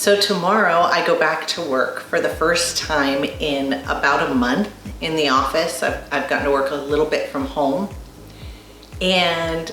So tomorrow I go back to work for the first time in about a month in the office. I've gotten to work a little bit from home. And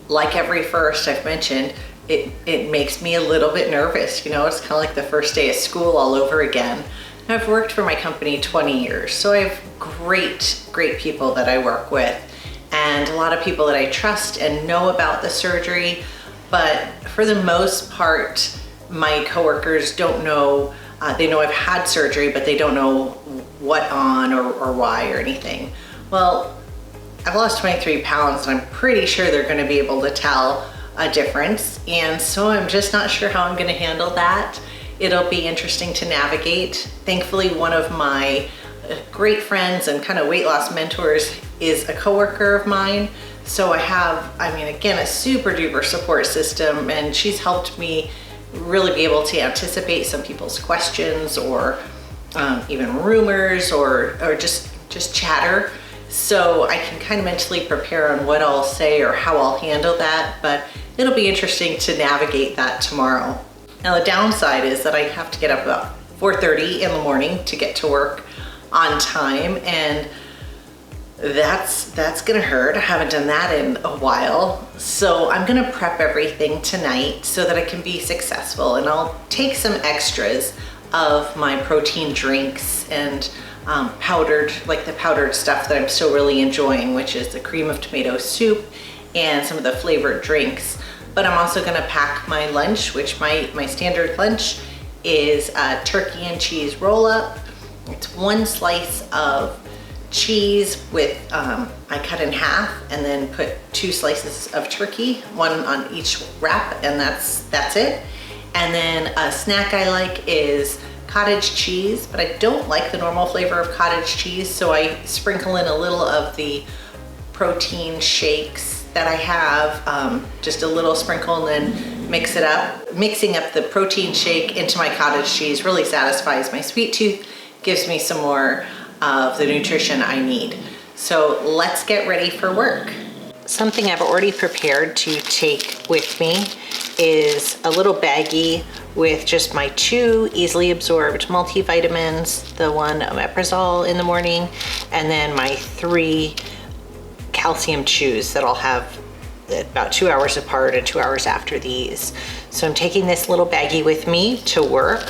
like every first I've mentioned, it makes me a little bit nervous. You know, it's kind of like the first day of school all over again. And I've worked for my company 20 years, so I have great people that I work with and a lot of people that I trust and know about the surgery. But for the most part, my coworkers don't know, they know I've had surgery, but they don't know what on or why or anything. Well, I've lost 23 pounds and I'm pretty sure they're gonna be able to tell a difference. And so I'm just not sure how I'm gonna handle that. It'll be interesting to navigate. Thankfully, one of my great friends and kind of weight loss mentors is a coworker of mine. So I have, again, a super duper support system, and she's helped me really be able to anticipate some people's questions or even rumors or just chatter. So I can kind of mentally prepare on what I'll say or how I'll handle that, but it'll be interesting to navigate that tomorrow. Now the downside is that I have to get up about 4:30 in the morning to get to work on time, and that's gonna hurt. I haven't done that in a while. So I'm gonna prep everything tonight so that I can be successful, and I'll take some extras of my protein drinks and powdered stuff that I'm still really enjoying, which is the cream of tomato soup and some of the flavored drinks. But I'm also gonna pack my lunch, which my standard lunch is a turkey and cheese roll up. It's one slice of cheese with, I cut in half and then put 2 slices of turkey, one on each wrap, and that's it. And then a snack I like is cottage cheese, but I don't like the normal flavor of cottage cheese, so I sprinkle in a little of the protein shakes that I have, just a little sprinkle, and then mix it up. Mixing up the protein shake into my cottage cheese really satisfies my sweet tooth, gives me some more of the nutrition I need. So let's get ready for work. Something I've already prepared to take with me is a little baggie with just my 2 easily absorbed multivitamins, the one omeprazole in the morning, and then my 3 calcium chews that I'll have about 2 hours apart and 2 hours after these. So I'm taking this little baggie with me to work.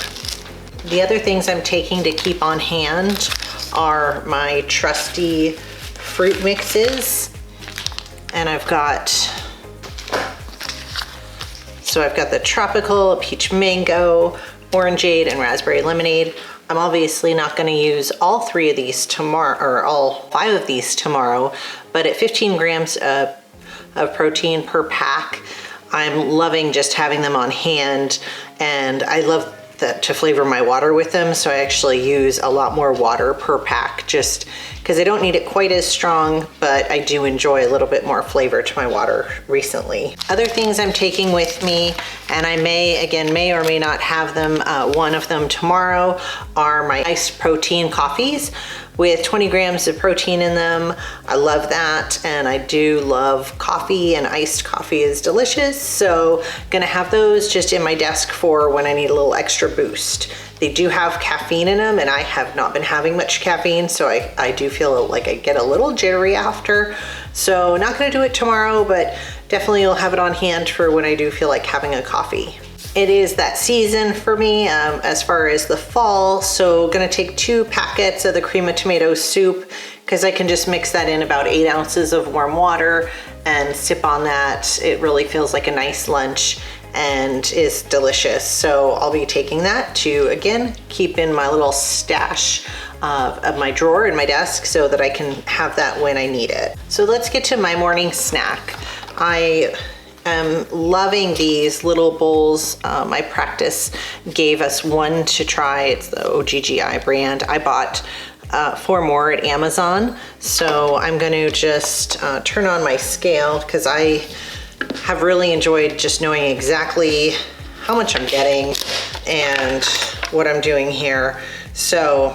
The other things I'm taking to keep on hand are my trusty fruit mixes. And I've got the tropical, peach mango, orangeade, and raspberry lemonade. I'm obviously not gonna use all 3 of these tomorrow, or all 5 of these tomorrow, but at 15 grams of protein per pack, I'm loving just having them on hand, and I love to flavor my water with them, so I actually use a lot more water per pack just because I don't need it quite as strong, but I do enjoy a little bit more flavor to my water recently. Other things I'm taking with me, and I may or may not have them, one of them tomorrow, are my iced protein coffees with 20 grams of protein in them. I love that, and I do love coffee, and iced coffee is delicious. So gonna have those just in my desk for when I need a little extra boost. They do have caffeine in them, and I have not been having much caffeine, so I do feel like I get a little jittery after. So not gonna do it tomorrow, but definitely will have it on hand for when I do feel like having a coffee. It is that season for me as far as the fall, so gonna take 2 packets of the cream of tomato soup because I can just mix that in about 8 ounces of warm water and sip on that. It really feels like a nice lunch and is delicious. So I'll be taking that to, again, keep in my little stash of my drawer in my desk so that I can have that when I need it. So let's get to my morning snack. I am loving these little bowls. My practice gave us one to try. It's the OGGI brand. I bought 4 more at Amazon. So I'm going to just turn on my scale because I have really enjoyed just knowing exactly how much I'm getting and what I'm doing here. So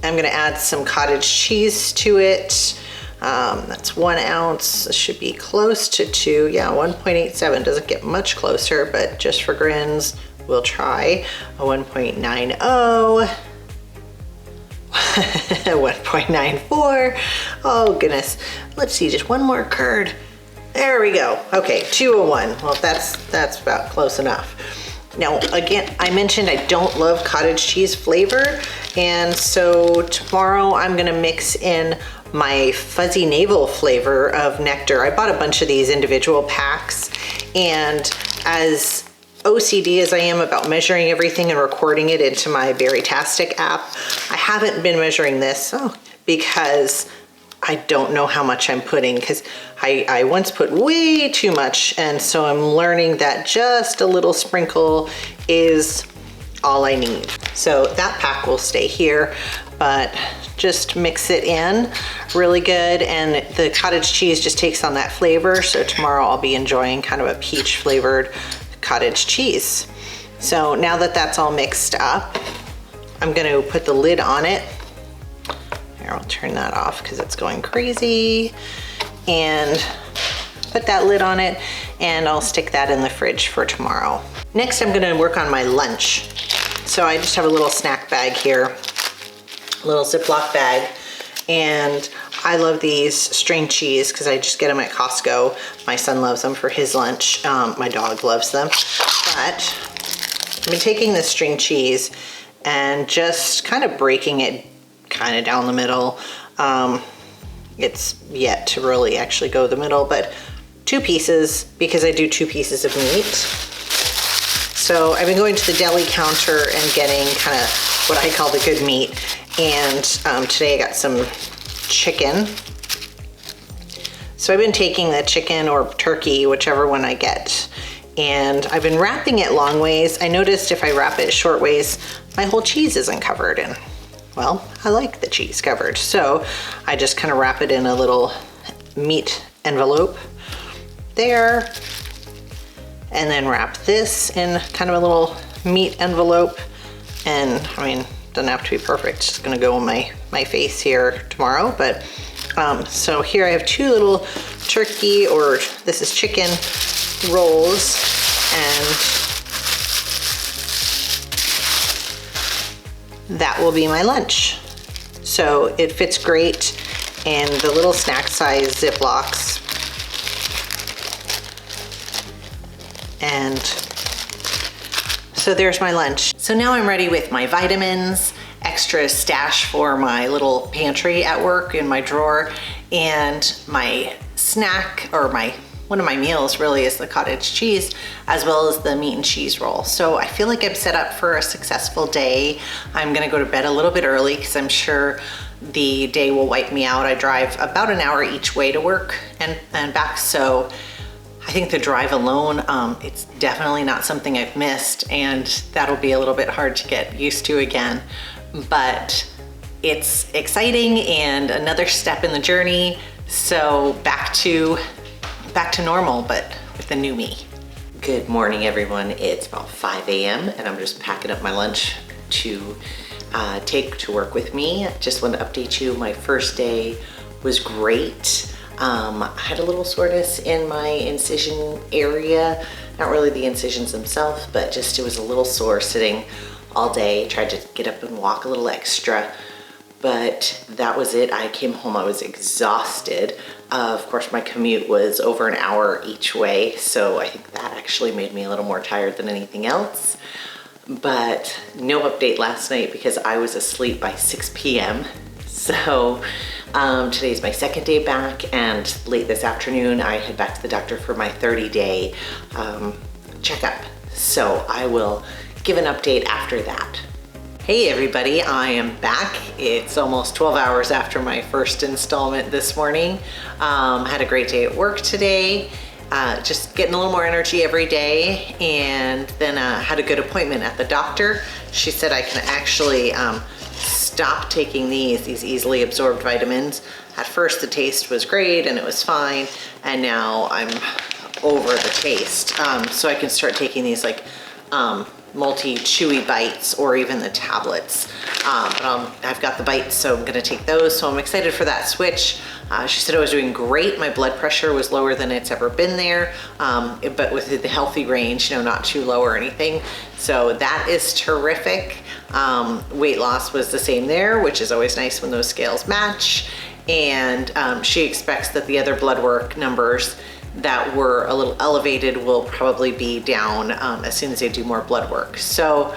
I'm going to add some cottage cheese to it. That's 1 ounce. This should be close to 2. Yeah, 1.87. Doesn't get much closer, but just for grins, we'll try a 1.90. 1.94. Oh goodness. Let's see, just one more curd. There we go. Okay, 201. Well, that's about close enough. Now, again, I mentioned I don't love cottage cheese flavor, and so tomorrow I'm gonna mix in my fuzzy navel flavor of nectar. I bought a bunch of these individual packs, and as OCD as I am about measuring everything and recording it into my Bariatric app, I haven't been measuring this because I don't know how much I'm putting, because I once put way too much, and so I'm learning that just a little sprinkle is all I need. So that pack will stay here, but just mix it in really good, and the cottage cheese just takes on that flavor, so tomorrow I'll be enjoying kind of a peach flavored cottage cheese. So now that that's all mixed up, I'm gonna put the lid on it. Here, I'll turn that off because it's going crazy, and put that lid on it, and I'll stick that in the fridge for tomorrow. Next, I'm gonna work on my lunch. So I just have a little snack bag here, a little Ziploc bag, and I love these string cheese because I just get them at Costco. My son loves them for his lunch. My dog loves them. But I've been taking this string cheese and just kind of breaking it kind of down the middle. It's yet to really actually go the middle, but 2 pieces because I do 2 pieces of meat. So I've been going to the deli counter and getting kind of what I call the good meat. And today I got some chicken. So I've been taking the chicken or turkey, whichever one I get, and I've been wrapping it long ways. I noticed if I wrap it short ways, my whole cheese isn't covered in. Well, I like the cheese covered, so I just kind of wrap it in a little meat envelope there, and then wrap this in kind of a little meat envelope. And I mean, doesn't have to be perfect, it's just gonna go on my face here tomorrow. But so here I have 2 little turkey, or this is chicken rolls, and that will be my lunch. So it fits great in the little snack size Ziplocs. And so there's my lunch. So now I'm ready with my vitamins, extra stash for my little pantry at work in my drawer, and my snack, or one of my meals really, is the cottage cheese, as well as the meat and cheese roll. So I feel like I'm set up for a successful day. I'm gonna go to bed a little bit early because I'm sure the day will wipe me out. I drive about an hour each way to work and back, so I think the drive alone, it's definitely not something I've missed, and that'll be a little bit hard to get used to again. But it's exciting and another step in the journey. So back to normal, but with the new me. Good morning, everyone. It's about 5 a.m. and I'm just packing up my lunch to take to work with me. Just want to update you. My first day was great. I had a little soreness in my incision area, not really the incisions themselves, but just it was a little sore sitting all day. Tried to get up and walk a little extra, but that was it. I came home, I was exhausted. Of course, my commute was over an hour each way, so I think that actually made me a little more tired than anything else. But no update last night because I was asleep by 6 p.m. So today's my second day back, and late this afternoon I head back to the doctor for my 30-day checkup. So I will give an update after that. Hey everybody, I am back. It's almost 12 hours after my first installment this morning. Had a great day at work today. Just getting a little more energy every day, and then had a good appointment at the doctor. She said I can actually stop taking these easily absorbed vitamins. At first the taste was great and it was fine, and now I'm over the taste. So I can start taking these like multi-chewy bites or even the tablets. But I've got the bites, so I'm gonna take those. So I'm excited for that switch. She said I was doing great. My blood pressure was lower than it's ever been there, but within the healthy range, not too low or anything. So that is terrific. Weight loss was the same there, which is always nice when those scales match. And she expects that the other blood work numbers that were a little elevated will probably be down as soon as they do more blood work. So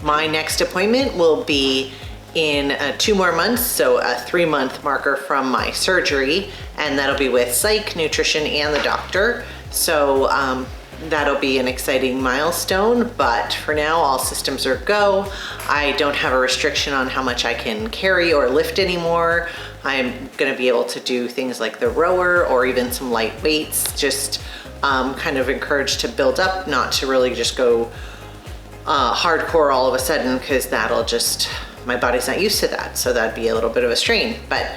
my next appointment will be in 2 more months, so a 3-month marker from my surgery, and that'll be with psych, nutrition, and the doctor. So that'll be an exciting milestone, but for now, all systems are go. I don't have a restriction on how much I can carry or lift anymore. I'm gonna be able to do things like the rower or even some light weights, just kind of encouraged to build up, not to really just go hardcore all of a sudden, because that'll just, my body's not used to that. So that'd be a little bit of a strain, but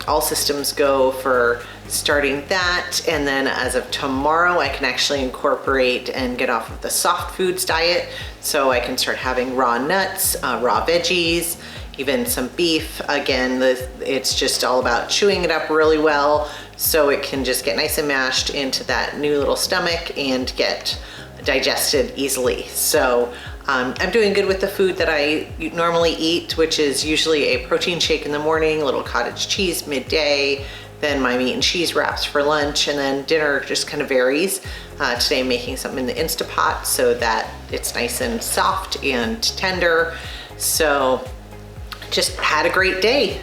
all systems go for starting that. And then as of tomorrow, I can actually incorporate and get off of the soft foods diet. So I can start having raw nuts, raw veggies, even some beef. Again, it's just all about chewing it up really well so it can just get nice and mashed into that new little stomach and get digested easily. So I'm doing good with the food that I normally eat, which is usually a protein shake in the morning, a little cottage cheese midday, then my meat and cheese wraps for lunch, and then dinner just kind of varies. Today I'm making something in the Instapot so that it's nice and soft and tender. So just had a great day.